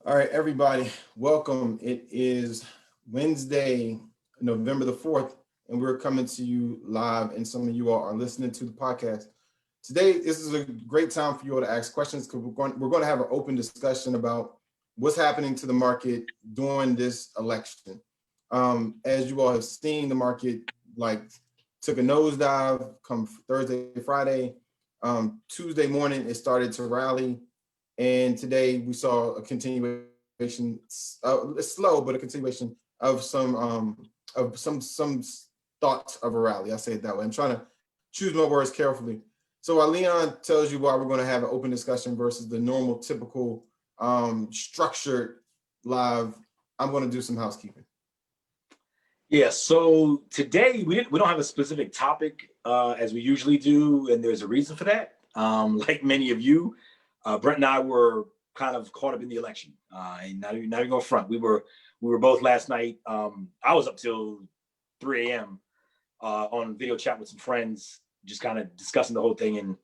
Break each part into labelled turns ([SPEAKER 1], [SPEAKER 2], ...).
[SPEAKER 1] All right, everybody, welcome. It is Wednesday, November the 4th, and we're coming to you live, and some of you all are listening to the podcast. Today, this is a great time for you all to ask questions because we're going to have an open discussion about what's happening to the market during this election. As you all have seen, the market took a nosedive come Thursday, Friday. Tuesday morning, it started to rally. And today we saw a continuation, slow, but a continuation of some thoughts of a rally. I say it that way. I'm trying to choose my words carefully. So while Leon tells you why we're going to have an open discussion versus the normal, typical, structured live, I'm going to do some housekeeping.
[SPEAKER 2] Yeah, so today we don't have a specific topic as we usually do, and there's a reason for that. Like many of you, Brent and I were kind of caught up in the election, and not even going front. We were both last night. I was up till 3 a.m. On video chat with some friends, just kind of discussing the whole thing, and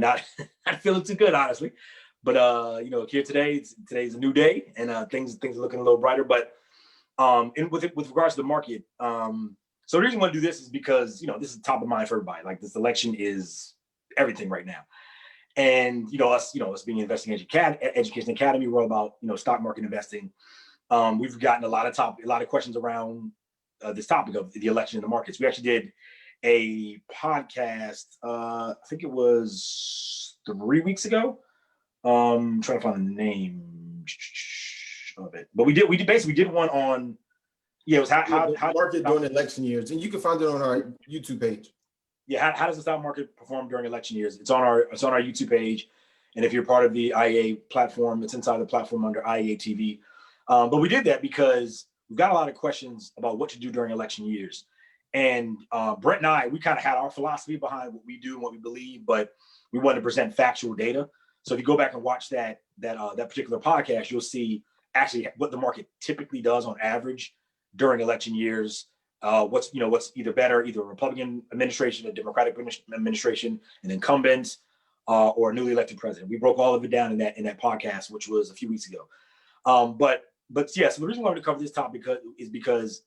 [SPEAKER 2] not feeling too good, honestly. But here today, today's a new day, and things are looking a little brighter. But with regards to the market, so the reason I want to do this is because this is top of mind for everybody. Like, this election is everything right now. And us being Investing Education Academy, we're all about stock market investing. We've gotten a lot of questions around this topic of the election in the markets. We actually did a podcast, I think it was 3 weeks ago. I'm trying to find the name of it, but we basically did one on it was how
[SPEAKER 1] market during election years, and you can find it on our YouTube page.
[SPEAKER 2] Yeah, how does the stock market perform during election years? It's on our YouTube page, and if you're part of the IEA platform, it's inside the platform under IEA TV. But we did that because we've got a lot of questions about what to do during election years, and Brent and I, we kind of had our philosophy behind what we do and what we believe, but we wanted to present factual data. So if you go back and watch that particular podcast, you'll see actually what the market typically does on average during election years. What's either better, either a Republican administration, a Democratic administration, an incumbent, or a newly elected president. We broke all of it down in that podcast, which was a few weeks ago. But yeah, so the reason why I wanted to cover this topic is because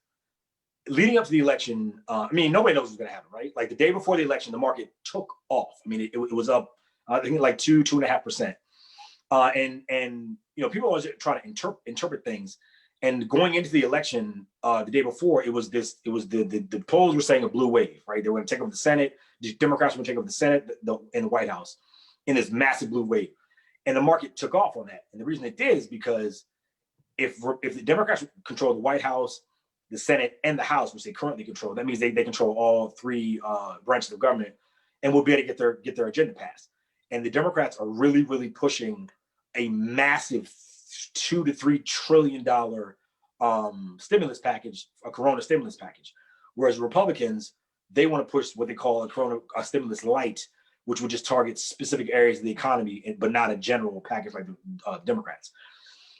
[SPEAKER 2] leading up to the election, nobody knows what's going to happen, right? Like the day before the election, the market took off. I mean, it was up, I think like 2.5%. And people always try to interpret things. And going into the election, the day before, it was the polls were saying a blue wave, right? They were going to take over the Senate. The Democrats were going to take over the Senate and the White House in this massive blue wave. And the market took off on that. And the reason it did is because if the Democrats control the White House, the Senate, and the House, which they currently control, that means they control all three branches of government, and will be able to get their agenda passed. And the Democrats are really, really pushing a massive $2 to $3 trillion stimulus package, a Corona stimulus package, whereas Republicans, they want to push what they call a stimulus light, which would just target specific areas of the economy, but not a general package like the Democrats.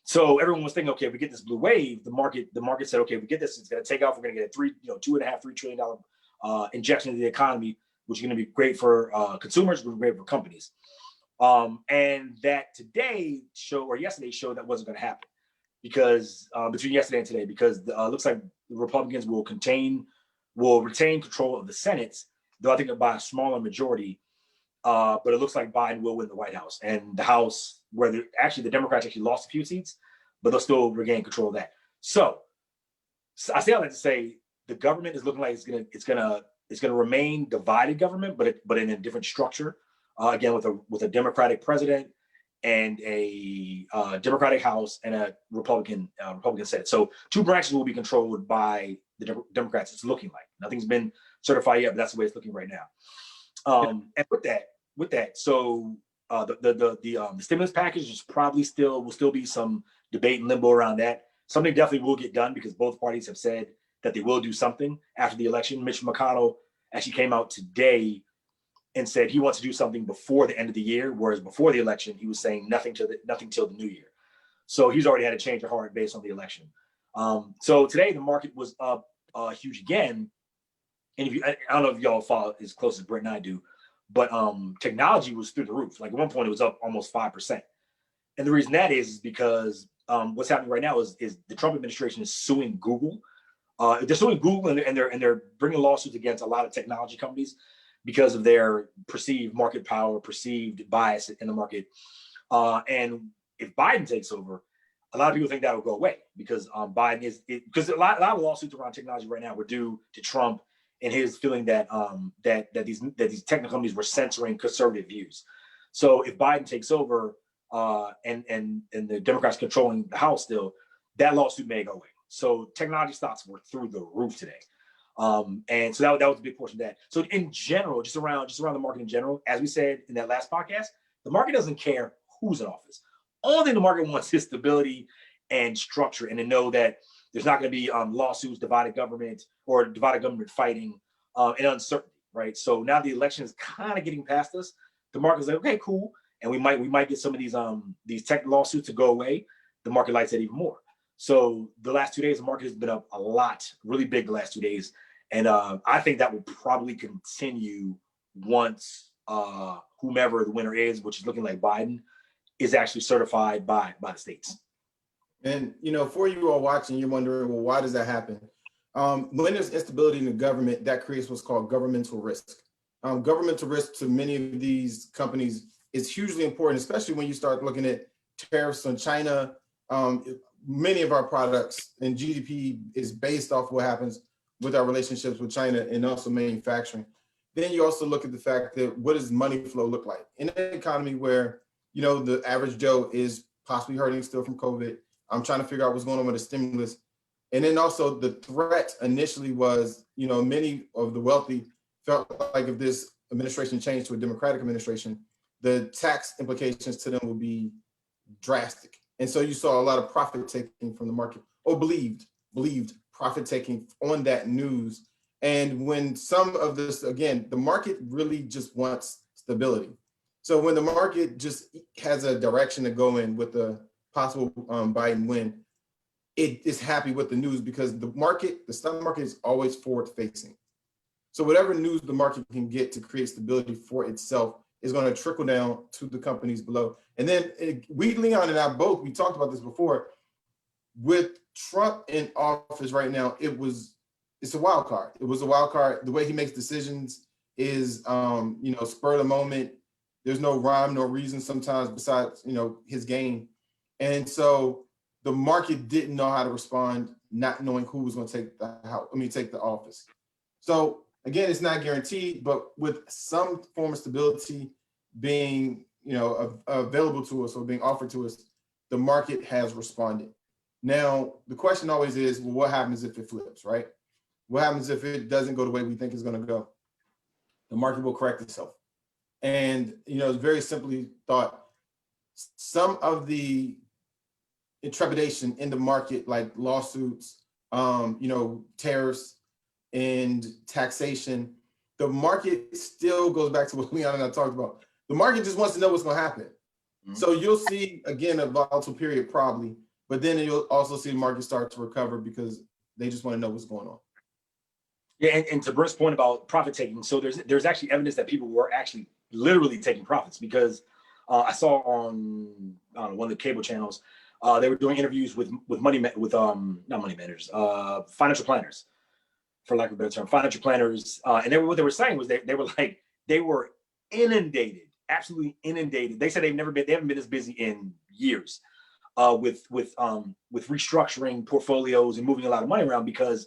[SPEAKER 2] So everyone was thinking, okay, if we get this blue wave, the market said, okay, if we get this, it's going to take off. We're going to get a $2.5–3 trillion injection into the economy, which is going to be great for consumers, which is great for companies. And that yesterday showed that wasn't going to happen because between yesterday and today, because it looks like the Republicans will retain control of the Senate, though I think by a smaller majority. But it looks like Biden will win the White House and the House, where the Democrats actually lost a few seats, but they'll still regain control of that. So I say all that to say the government is looking like it's gonna remain divided government, but in a different structure. Again, with a Democratic president and a Democratic House and a Republican Senate. So two branches will be controlled by the Democrats. It's looking like nothing's been certified yet, but that's the way it's looking right now. And with that, so the stimulus package is probably will still be some debate and limbo around that. Something definitely will get done because both parties have said that they will do something after the election. Mitch McConnell actually came out today and said he wants to do something before the end of the year, whereas before the election, he was saying nothing till the new year. So he's already had a change of heart based on the election. So today the market was up huge again. And I don't know if y'all follow as close as Brent and I do, but technology was through the roof. Like at one point it was up almost 5%. And the reason that is because what's happening right now is the Trump administration is suing Google. They're suing Google and they're bringing lawsuits against a lot of technology companies because of their perceived market power, perceived bias in the market. And if Biden takes over, a lot of people think that will go away because Biden because a lot of lawsuits around technology right now were due to Trump and his feeling that these technical companies were censoring conservative views. So if Biden takes over and the Democrats controlling the House still, that lawsuit may go away. So technology stocks were through the roof today. And so that was a big portion of that. So in general, just around the market in general, as we said in that last podcast, the market doesn't care who's in office. Only thing the market wants is stability and structure, and to know that there's not going to be lawsuits, divided government fighting, and uncertainty, right? So now the election is kind of getting past us. The market's like, okay, cool, and we might get some of these tech lawsuits to go away. The market likes that even more. So the last 2 days, the market has been up a lot, really big the last 2 days, and I think that will probably continue once whomever the winner is, which is looking like Biden, is actually certified by the states.
[SPEAKER 1] And, for you all watching, you're wondering, well, why does that happen? When there's instability in the government, that creates what's called governmental risk. Governmental risk to many of these companies is hugely important, especially when you start looking at tariffs on China. Many of our products and GDP is based off what happens with our relationships with China and also manufacturing. Then you also look at the fact that what does money flow look like in an economy where the average Joe is possibly hurting still from COVID. I'm trying to figure out what's going on with the stimulus. And then also the threat initially was, many of the wealthy felt like if this administration changed to a Democratic administration, the tax implications to them would be drastic. And so you saw a lot of profit taking from the market, or believed profit taking on that news. And when some of this, again, the market really just wants stability. So when the market just has a direction to go in with the possible Biden win, it is happy with the news because the stock market is always forward facing. So whatever news the market can get to create stability for itself is going to trickle down to the companies below. And then Leon and I both, we talked about this before, with Trump in office right now, it's a wild card. It was a wild card. The way he makes decisions is, spur of the moment. There's no rhyme, no reason sometimes besides, his game. And so the market didn't know how to respond, not knowing who was going to take the office. So again, it's not guaranteed, but with some form of stability being, available to us or being offered to us, the market has responded. Now, the question always is, well, what happens if it flips, right? What happens if it doesn't go the way we think it's going to go? The market will correct itself. And, it's very simply thought, some of the trepidation in the market, like lawsuits, tariffs and taxation, the market still goes back to what Leon and I talked about. The market just wants to know what's going to happen. Mm-hmm. So you'll see, again, a volatile period probably, but then you'll also see the market start to recover because they just want to know what's going on.
[SPEAKER 2] Yeah, and to Brent's point about profit taking, so there's actually evidence that people were actually literally taking profits because I saw on one of the cable channels, they were doing interviews with not money managers, financial planners, for lack of a better term, financial planners, and what they were saying was they were inundated, absolutely inundated. They said they haven't been this busy in years, with restructuring portfolios and moving a lot of money around because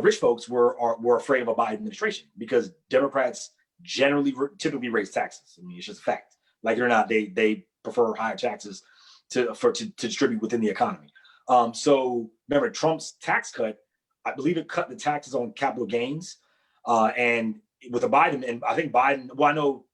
[SPEAKER 2] rich folks were afraid of a Biden administration because Democrats typically raise taxes. I mean, it's just a fact. Like it or not, they prefer higher taxes to distribute within the economy. So remember, Trump's tax cut, I believe it cut the taxes on capital gains, and with a Biden, and I think Biden. Well,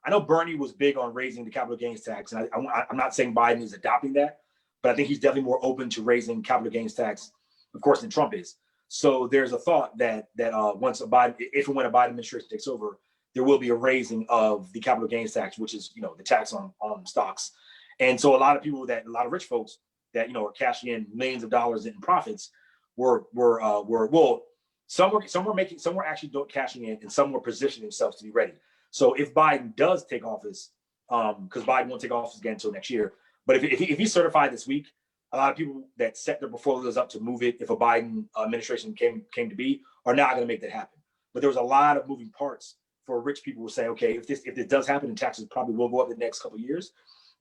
[SPEAKER 2] I know Bernie was big on raising the capital gains tax, and I'm not saying Biden is adopting that, but I think he's definitely more open to raising capital gains tax, of course, than Trump is. So there's a thought that once if and when a Biden administration takes over, there will be a raising of the capital gains tax, which is the tax on stocks. And so a lot of rich folks that are cashing in millions of dollars in profits were some were actually cashing in, and some were positioning themselves to be ready. So if Biden does take office, because Biden won't take office again until next year, but if he's certified this week, a lot of people that set their portfolios up to move it if a Biden administration came to be are not going to make that happen. But there was a lot of moving parts for rich people who say, okay, if this does happen, and taxes probably will go up in the next couple of years,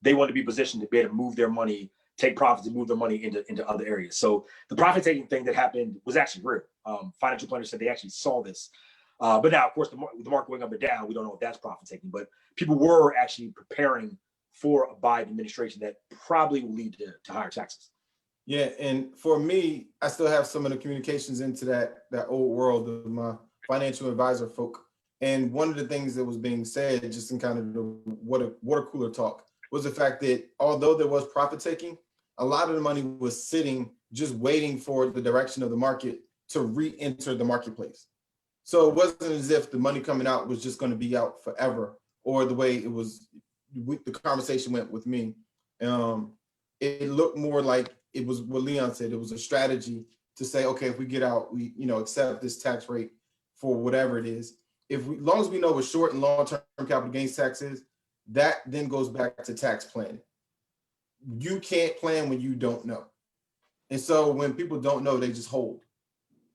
[SPEAKER 2] they want to be positioned to be able to move their money, take profits, and move their money into other areas. So the profit taking thing that happened was actually real. Financial planners said they actually saw this. But now, of course, the market going up or down, we don't know if that's profit taking. But people were actually preparing for a Biden administration that probably will lead to higher taxes.
[SPEAKER 1] Yeah, and for me, I still have some of the communications into that old world of my financial advisor folk. And one of the things that was being said, just in kind of the water cooler talk, was the fact that although there was profit taking, a lot of the money was sitting just waiting for the direction of the market to re-enter the marketplace. So it wasn't as if the money coming out was just going to be out forever, or the way it was, the conversation went with me. It looked more like it was what Leon said. It was a strategy to say, okay, if we get out, we accept this tax rate for whatever it is. As long as we know what short and long-term capital gains tax is, that then goes back to tax planning. You can't plan when you don't know. And so when people don't know, they just hold.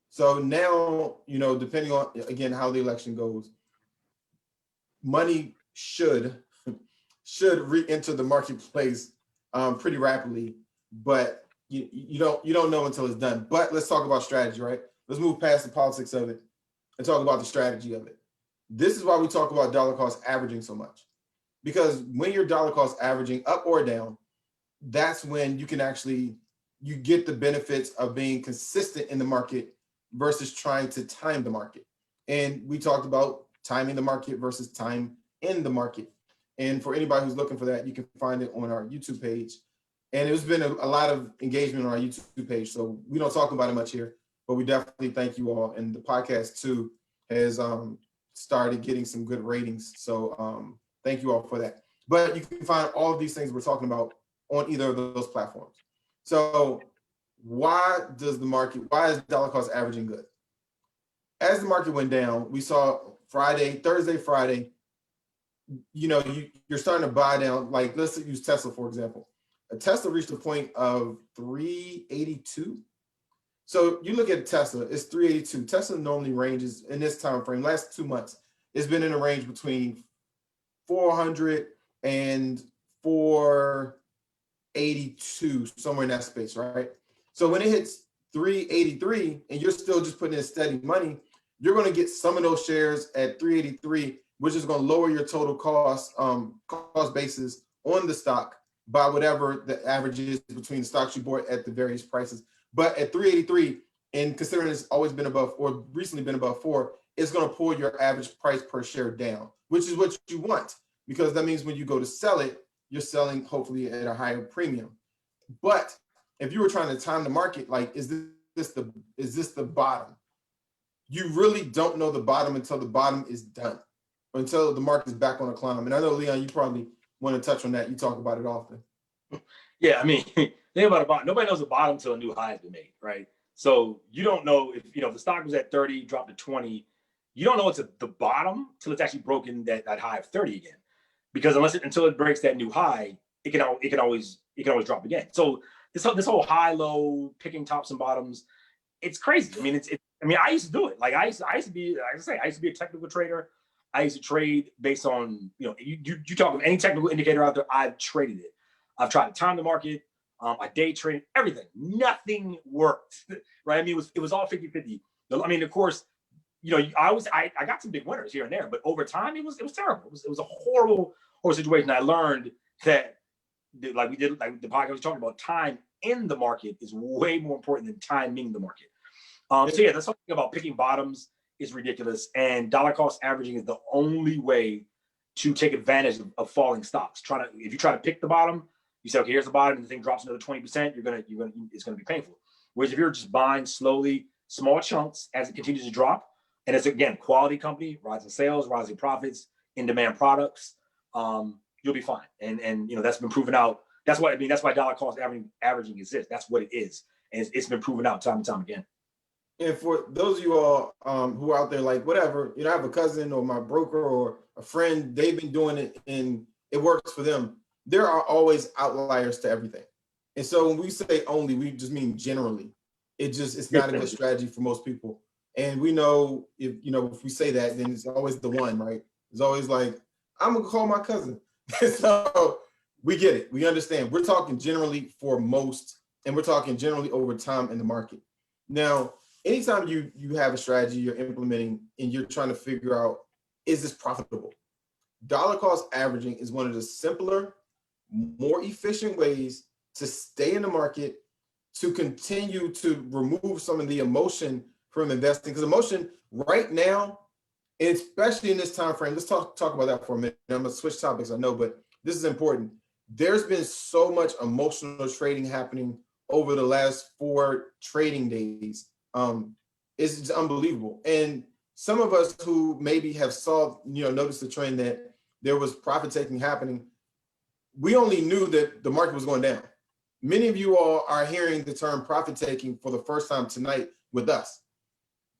[SPEAKER 1] So now, depending on, again, how the election goes, money should re-enter the marketplace pretty rapidly, but you don't know until it's done. But let's talk about strategy, right? Let's move past the politics of it and talk about the strategy of it. This is why we talk about dollar cost averaging so much, because when you're dollar cost averaging up or down, that's when you can actually, you get the benefits of being consistent in the market versus trying to time the market. And we talked about timing the market versus time in the market. And for anybody who's looking for that, you can find it on our YouTube page. And there's been a lot of engagement on our YouTube page. So we don't talk about it much here, but we definitely thank you all. And the podcast too has started getting some good ratings. So thank you all for that. But you can find all of these things we're talking about on either of those platforms. So why is dollar cost averaging good? As the market went down, we saw Thursday, Friday, you're starting to buy down. Like, let's use Tesla, for example. Tesla reached a point of 382. So you look at Tesla, it's 382. Tesla normally ranges in this time frame, last 2 months, it's been in a range between 400 and 482, somewhere in that space, right? So when it hits 383 and you're still just putting in steady money, you're going to get some of those shares at 383, which is going to lower your total cost basis on the stock by whatever the average is between the stocks you bought at the various prices. But at 383, and considering it's always been above, or recently been above 4, it's going to pull your average price per share down, which is what you want, because that means when you go to sell it, you're selling hopefully at a higher premium. But if you were trying to time the market, like, is this the bottom? You really don't know the bottom until the bottom is done, until the market is back on a climb. And I know, Leon, you probably want to touch on that. You talk about it often.
[SPEAKER 2] Yeah, I mean, think about a bottom. Nobody knows the bottom until a new high has been made, right? So you don't know if the stock was at 30, dropped to 20. You don't know it's at the bottom till it's actually broken that high of 30 again, because until it breaks that new high, it can always drop again. So this whole high low picking tops and bottoms, it's crazy. I mean, I used to do it. Like I used to be a technical trader. I used to trade based on you talk of any technical indicator out there. I've traded it. I've tried to time the market. I day traded everything. Nothing worked, right? I mean, it was all 50-50. I mean, of course, I got some big winners here and there, but over time it was terrible. It was a horrible situation. I learned that, like the podcast was talking about, time in the market is way more important than timing the market. So yeah, that's something about picking bottoms is ridiculous, and dollar cost averaging is the only way to take advantage of falling stocks. If you try to pick the bottom, you say, okay, here's the bottom, and the thing drops another 20%, it's gonna be painful. Whereas if you're just buying slowly, small chunks as it continues to drop, and it's, again, quality company, rising sales, rising profits, in demand products, you'll be fine. And that's been proven out. That's why dollar cost averaging exists. That's what it is, and it's been proven out time and time again.
[SPEAKER 1] And for those of you all who are out there, like, whatever, I have a cousin or my broker or a friend, they've been doing it and it works for them. There are always outliers to everything. And so when we say only, we just mean generally. It's not a good strategy for most people. And we know if we say that, then it's always the one, right? It's always like, I'm gonna call my cousin. So we get it. We understand. We're talking generally for most, and we're talking generally over time in the market. Now, anytime you have a strategy you're implementing and you're trying to figure out, is this profitable? Dollar cost averaging is one of the simpler, more efficient ways to stay in the market, to continue to remove some of the emotion from investing. Because emotion right now, especially in this time frame, let's talk about that for a minute. I'm gonna switch topics, I know, but this is important. There's been so much emotional trading happening over the last 4 trading days. It's just unbelievable. And some of us who maybe have noticed the trend that there was profit taking happening, we only knew that the market was going down. Many of you all are hearing the term profit taking for the first time tonight with us.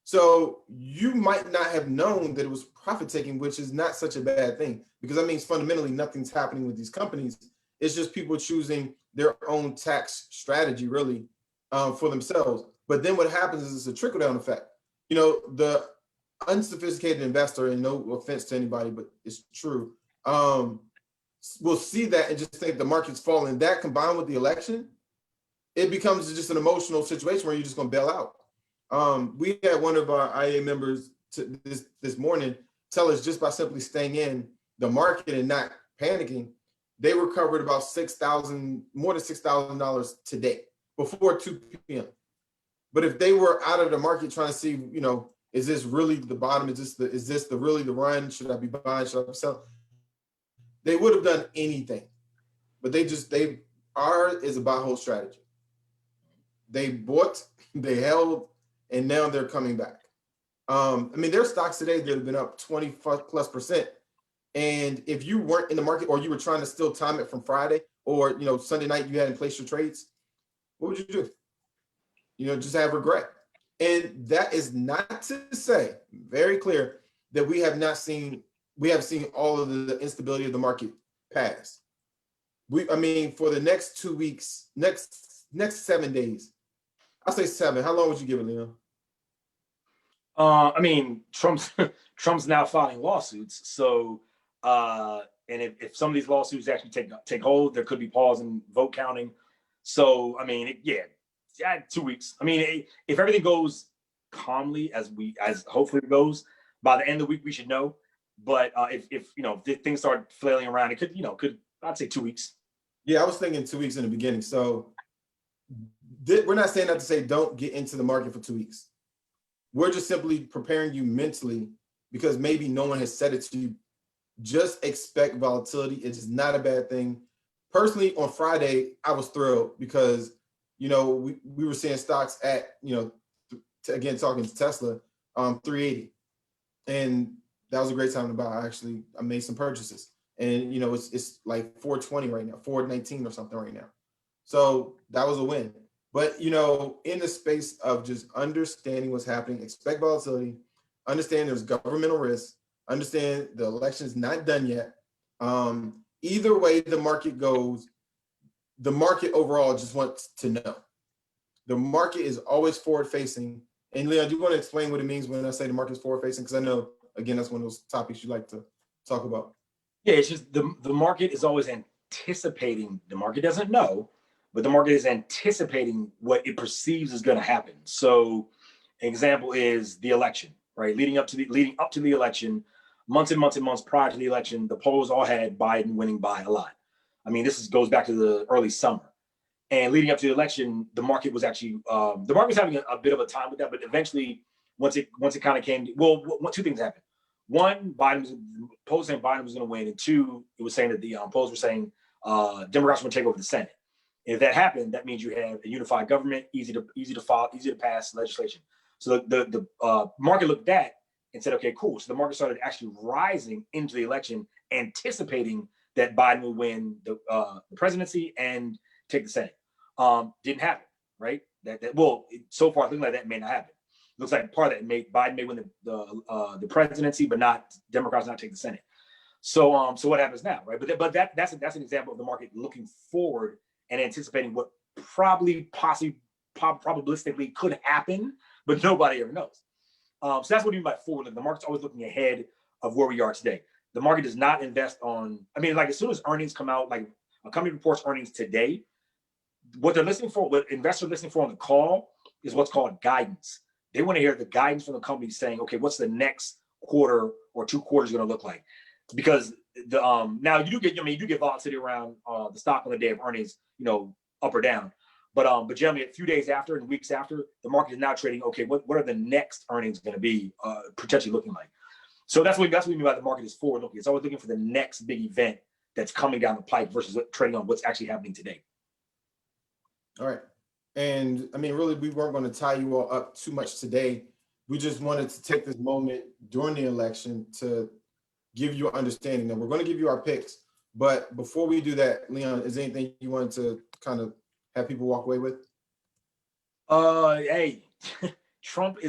[SPEAKER 1] So you might not have known that it was profit taking, which is not such a bad thing, because that means fundamentally nothing's happening with these companies. It's just people choosing their own tax strategy, really, for themselves. But then what happens is it's a trickle down effect. The unsophisticated investor, and no offense to anybody, but it's true, will see that and just think the market's falling. That combined with the election, it becomes just an emotional situation where you're just going to bail out. We had one of our IA members this morning tell us, just by simply staying in the market and not panicking, they recovered about more than $6,000 today before 2 p.m. But if they were out of the market trying to see, is this really the bottom? Is this really the run? Should I be buying? Should I be selling? They would have done anything, but ours is a buy hold strategy. They bought, they held, and now they're coming back. There are stocks today that have been up 20+%. And if you weren't in the market, or you were trying to still time it from Friday, or Sunday night you hadn't placed your trades, what would you do? Just have regret. And that is not to say, very clear, that we have seen all of the instability of the market pass. For the next 2 weeks, next 7 days, I'll say 7. How long would you give it, Leon?
[SPEAKER 2] Trump's now filing lawsuits. So, and if some of these lawsuits actually take hold, there could be pause in vote counting. So, 2 weeks. If everything goes calmly as hopefully it goes, by the end of the week we should know. But if things start flailing around, it could I'd say 2 weeks.
[SPEAKER 1] Yeah, I was thinking 2 weeks in the beginning. So we're not saying that to say don't get into the market for 2 weeks. We're just simply preparing you mentally, because maybe no one has said it to you. Just expect volatility. It is not a bad thing. Personally, on Friday, I was thrilled because, we were seeing stocks at, again, talking to Tesla, 380. And that was a great time to buy. I made some purchases. And, it's like 420 right now, 419 or something right now. So that was a win. But, in the space of just understanding what's happening, expect volatility, understand there's governmental risk, understand the election's not done yet. Either way the market goes, the market overall just wants to know. The market is always forward facing. And Leon, do you want to explain what it means when I say the market is forward facing? Because I know, again, that's one of those topics you like to talk about.
[SPEAKER 2] Yeah, it's just the market is always anticipating. The market doesn't know, but the market is anticipating what it perceives is going to happen. So, an example is the election, right? Leading up to the election, months and months and months prior to the election, the polls all had Biden winning by a lot. This goes back to the early summer, and leading up to the election, the market was actually having a bit of a time with that. But eventually, once it kind of came, two things happened. One, polls saying Biden was going to win, and two, it was saying that the polls were saying Democrats were going to take over the Senate. If that happened, that means you have a unified government, easy to follow, easy to pass legislation. So the market looked at that and said, okay, cool. So the market started actually rising into the election, anticipating that Biden would win the presidency and take the Senate. Didn't happen, right? So far, looking like that may not happen. Looks like part of that Biden may win the presidency, but not Democrats not take the Senate. So what happens now, right? But that's an example of the market looking forward and anticipating what probabilistically could happen, but nobody ever knows. So that's what I mean by forward. The market's always looking ahead of where we are today. The market does not invest on, I mean, like as soon as earnings come out, like a company reports earnings today, what they're listening for, what investors are listening for on the call is what's called guidance. They want to hear the guidance from the company saying, okay, what's the next quarter or 2 quarters going to look like? Because the now you do get volatility around the stock on the day of earnings, up or down. But generally, a few days after and weeks after, the market is now trading. Okay, what are the next earnings going to be potentially looking like? So that's what we mean by the market is forward looking. It's always looking for the next big event that's coming down the pipe versus trading on what's actually happening today.
[SPEAKER 1] All right. And I mean, really, we weren't going to tie you all up too much today. We just wanted to take this moment during the election to give you an understanding. Now, we're going to give you our picks. But before we do that, Leon, is there anything you wanted to kind of have people walk away with?
[SPEAKER 2] Hey, Trump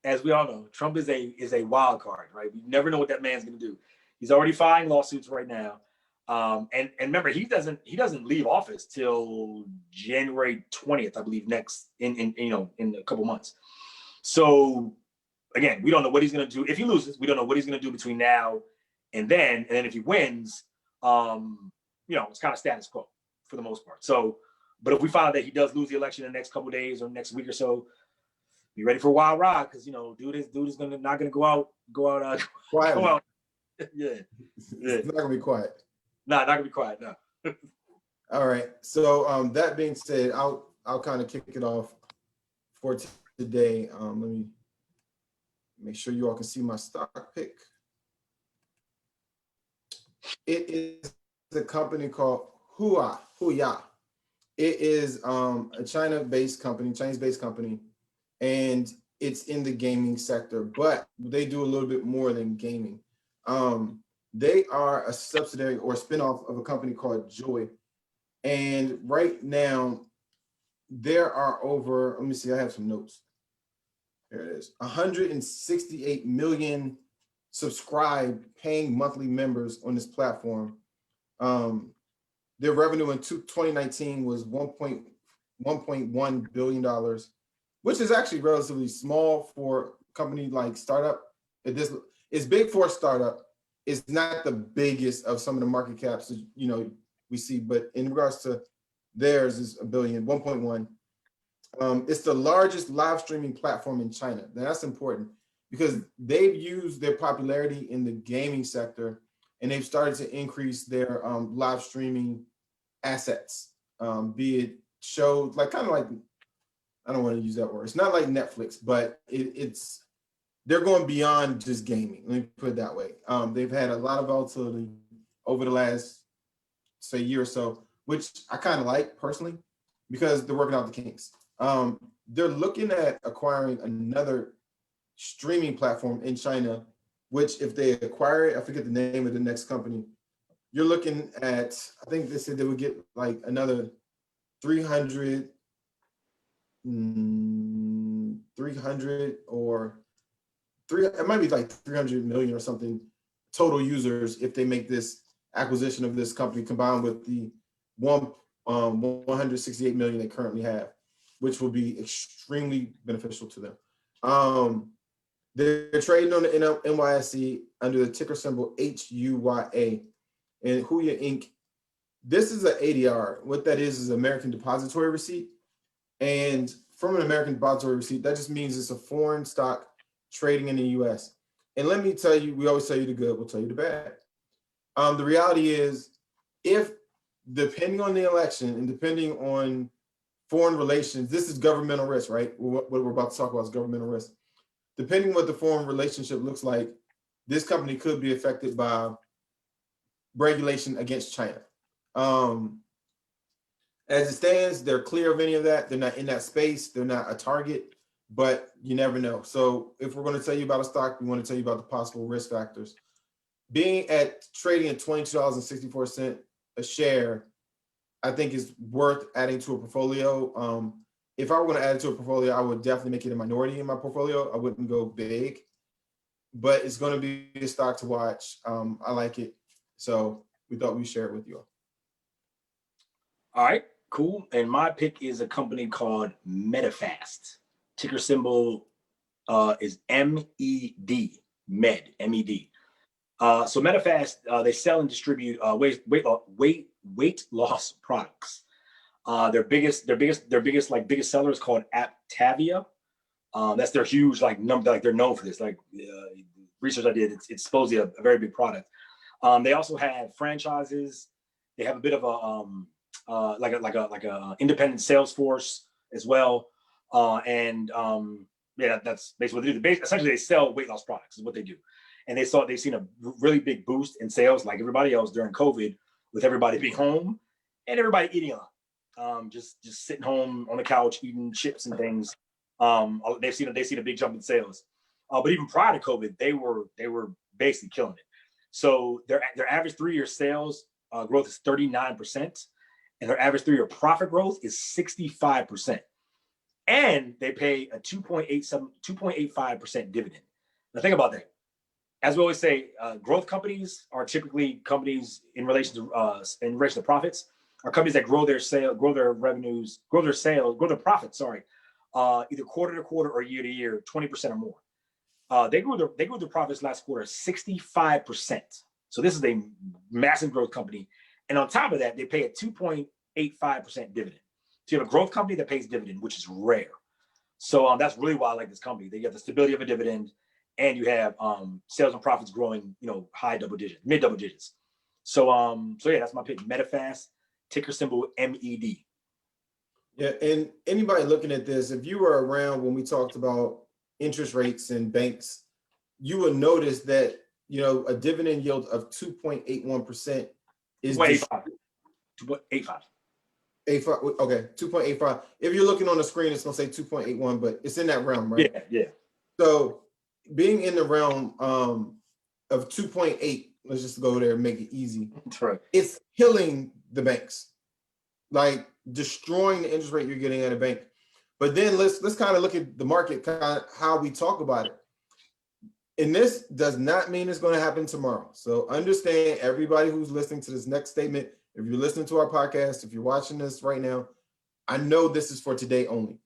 [SPEAKER 2] as we all know, Trump is a wild card, right? We never know what that man's going to do. He's already filing lawsuits right now. And remember, he doesn't leave office till January 20th, I believe, next in a couple months. So again, we don't know what he's going to do. If he loses, we don't know what he's going to do between now and then. And then if he wins, it's kind of status quo for the most part. So, but if we find out that he does lose the election in the next couple of days or next week or so, be ready for a wild ride because dude is not gonna go out.
[SPEAKER 1] Quietly.
[SPEAKER 2] Go out. Yeah.
[SPEAKER 1] It's not gonna be quiet.
[SPEAKER 2] Nah, not gonna be quiet. No.
[SPEAKER 1] All right. So that being said, I'll kind of kick it off for today. Let me make sure you all can see my stock pick. It is a company called Huya. It is a Chinese-based company, and it's in the gaming sector, but they do a little bit more than gaming. They are a subsidiary or spinoff of a company called Joy. And right now, there are over, let me see, I have some notes. Here it is, 168 million subscribed paying monthly members on this platform. Their revenue in 2019 was $1.1 billion, which is actually relatively small for a company like startup. It's big for a startup. It's not the biggest of some of the market caps that, we see, but in regards to theirs is $1 billion, 1.1. It's the largest live streaming platform in China. Now, that's important because they've used their popularity in the gaming sector and they've started to increase their live streaming assets, be it shows, like kind of like, I don't want to use that word. It's not like Netflix, but they're going beyond just gaming. Let me put it that way. They've had a lot of volatility over the last, say, year or so, which I kind of like personally because they're working out the kinks. They're looking at acquiring another streaming platform in China, which if they acquire it, I forget the name of the next company, you're looking at, I think they said they would get like another 300 or it might be like 300 million or something total users if they make this acquisition of this company combined with the 168 million they currently have, which will be extremely beneficial to them. They're trading on the NYSE under the ticker symbol HUYA. And Huya Inc. This is an ADR. What that is American Depository Receipt. And from an American Depository Receipt, that just means it's a foreign stock trading in the US. And let me tell you, we always tell you the good, we'll tell you the bad. The reality is, if depending on the election and depending on foreign relations, this is governmental risk, right? What we're about to talk about is governmental risk. Depending on what the foreign relationship looks like, this company could be affected by regulation against China. As it stands, they're clear of any of that. They're not in that space. They're not a target, but you never know. So if we're going to tell you about a stock, we want to tell you about the possible risk factors. Being trading at $22.64 a share, I think is worth adding to a portfolio. If I were going to add it to a portfolio, I would definitely make it a minority in my portfolio. I wouldn't go big, but it's going to be a stock to watch. I like it. So we thought we'd share it with you all.
[SPEAKER 2] All right. Cool. And my pick is a company called Medifast. Ticker symbol is MED. MED. So Medifast, they sell and distribute weight loss products. Their biggest seller is called Aptavia. That's their huge number. Like they're known for this. Research I did, it's supposedly a very big product. They also have franchises. They have a bit of a independent sales force as well. That's basically what they do. Essentially, they sell weight loss products is what they do. And they've seen a really big boost in sales, like everybody else during COVID, with everybody being home and everybody eating a lot. Just sitting home on the couch eating chips and things. They've seen a big jump in sales. But even prior to COVID, they were basically killing it. So their average 3-year sales growth is 39%, and their average 3-year profit growth is 65%. And they pay a 2.85% dividend. Now think about that. As we always say, growth companies are typically companies in relation to profits, are companies that grow their revenues, grow their profits, either quarter to quarter or year to year, 20% or more. They grew their profits last quarter 65%. So this is a massive growth company. And on top of that, they pay a 2.85% dividend. So you have a growth company that pays dividend, which is rare. So that's really why I like this company. They get the stability of a dividend, and you have sales and profits growing, mid double digits. So yeah, that's my pick. Medifast, ticker symbol MED.
[SPEAKER 1] Yeah, and anybody looking at this, if you were around when we talked about interest rates and banks, you will notice that a dividend yield of 2.81% is
[SPEAKER 2] 2.85.
[SPEAKER 1] 85. Okay, 2.85. If you're looking on the screen, it's gonna say 2.81, but it's in that realm, right?
[SPEAKER 2] Yeah.
[SPEAKER 1] So being in the realm of 2.8, let's just go there and make it easy.
[SPEAKER 2] That's right.
[SPEAKER 1] It's killing the banks, like destroying the interest rate you're getting at a bank. But then let's kind of look at the market, kind of how we talk about it. And this does not mean it's going to happen tomorrow. So understand, everybody who's listening to this next statement, if you're listening to our podcast, if you're watching this right now, I know this is for today only.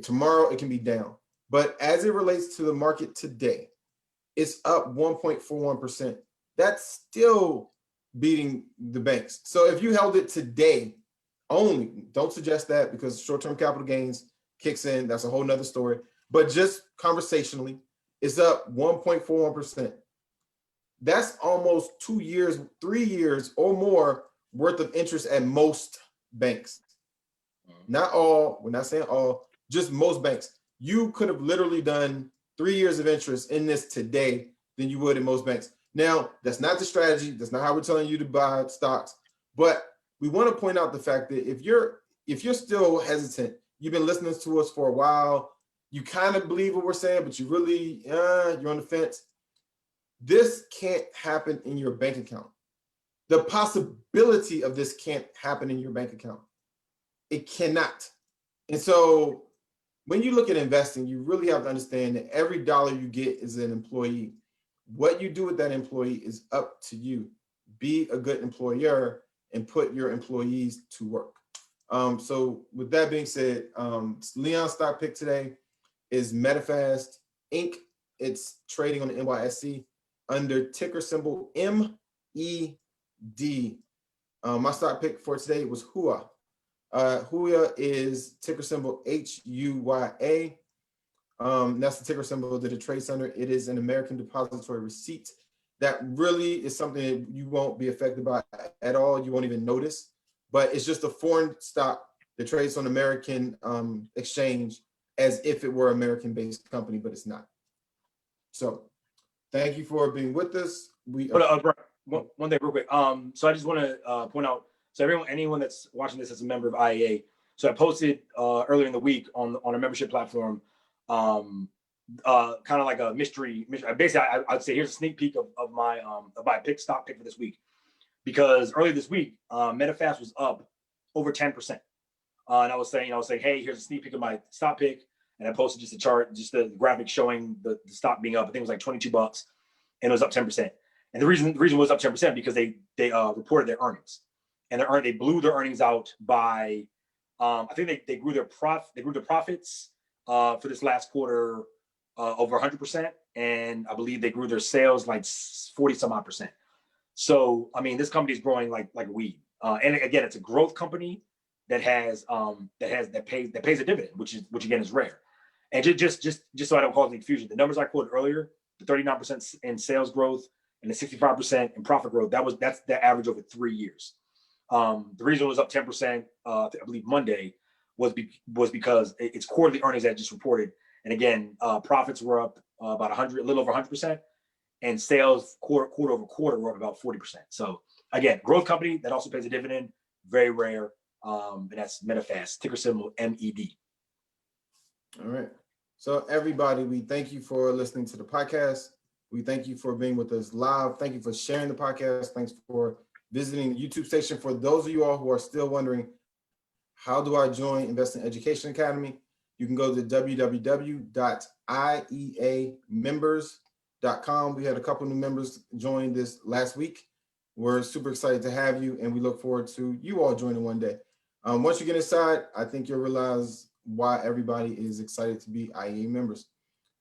[SPEAKER 1] Tomorrow it can be down. But as it relates to the market today, it's up 1.41%. That's still beating the banks. So if you held it today only, don't suggest that, because short-term capital gains kicks in. That's a whole nother story. But just conversationally, it's up 1.41%. That's almost 2 years, 3 years or more worth of interest at most banks. Not all, we're not saying all, just most banks. You could have literally done 3 years of interest in this today than you would in most banks. Now, that's not the strategy. That's not how we're telling you to buy stocks. But we want to point out the fact that if you're still hesitant, you've been listening to us for a while, you kind of believe what we're saying, but you really, you're on the fence. This can't happen in your bank account. The possibility of this can't happen in your bank account. It cannot. And so when you look at investing, you really have to understand that every dollar you get is an employee. What you do with that employee is up to you. Be a good employer and put your employees to work. So with that being said, Leon's stock pick today is Medifast Inc. It's trading on the NYSE under ticker symbol MED. My stock pick for today was HUA. HUA is ticker symbol HUYA. That's the ticker symbol that it trades under. It is an American depository receipt. That really is something that you won't be affected by at all. You won't even notice. But it's just a foreign stock that trades on American exchange as if it were an American-based company, but it's not. So thank you for being with us.
[SPEAKER 2] One thing real quick. So I just want to point out, so anyone that's watching this as a member of IAA, so I posted earlier in the week on our membership platform, kind of like a mystery. Basically, I'd say here's a sneak peek of my stock pick for this week, because earlier this week, Medifast was up over 10%. And I was saying, hey, here's a sneak peek of my stock pick, and I posted just a chart, just the graphic showing the stock being up. I think it was like $22, and it was up 10%. And the reason it was up 10% because they reported their earnings, and they blew their earnings out by I think they grew their profits for this last quarter over 100%, and I believe they grew their sales like 40 some odd percent. So I mean, this company is growing like weed. And again, it's a growth company that pays a dividend, which again is rare. And just so I don't cause any confusion, the numbers I quoted earlier, the 39% in sales growth and the 65% in profit growth, that's the average over 3 years. The reason it was up 10%, I believe Monday, was because it's quarterly earnings that just reported, and again, profits were up about a little over 100%, and sales quarter over quarter were up about 40%. So again, growth company that also pays a dividend, very rare, and that's Medifast, ticker symbol MED.
[SPEAKER 1] All right. So everybody, we thank you for listening to the podcast. We thank you for being with us live. Thank you for sharing the podcast. Thanks for visiting the YouTube station. For those of you all who are still wondering, how do I join Investing Education Academy? You can go to www.IEAmembers.com. We had a couple new members join this last week. We're super excited to have you, and we look forward to you all joining one day. Once you get inside, I think you'll realize why everybody is excited to be IEA members.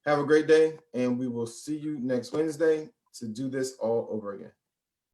[SPEAKER 1] Have a great day, and we will see you next Wednesday to do this all over again.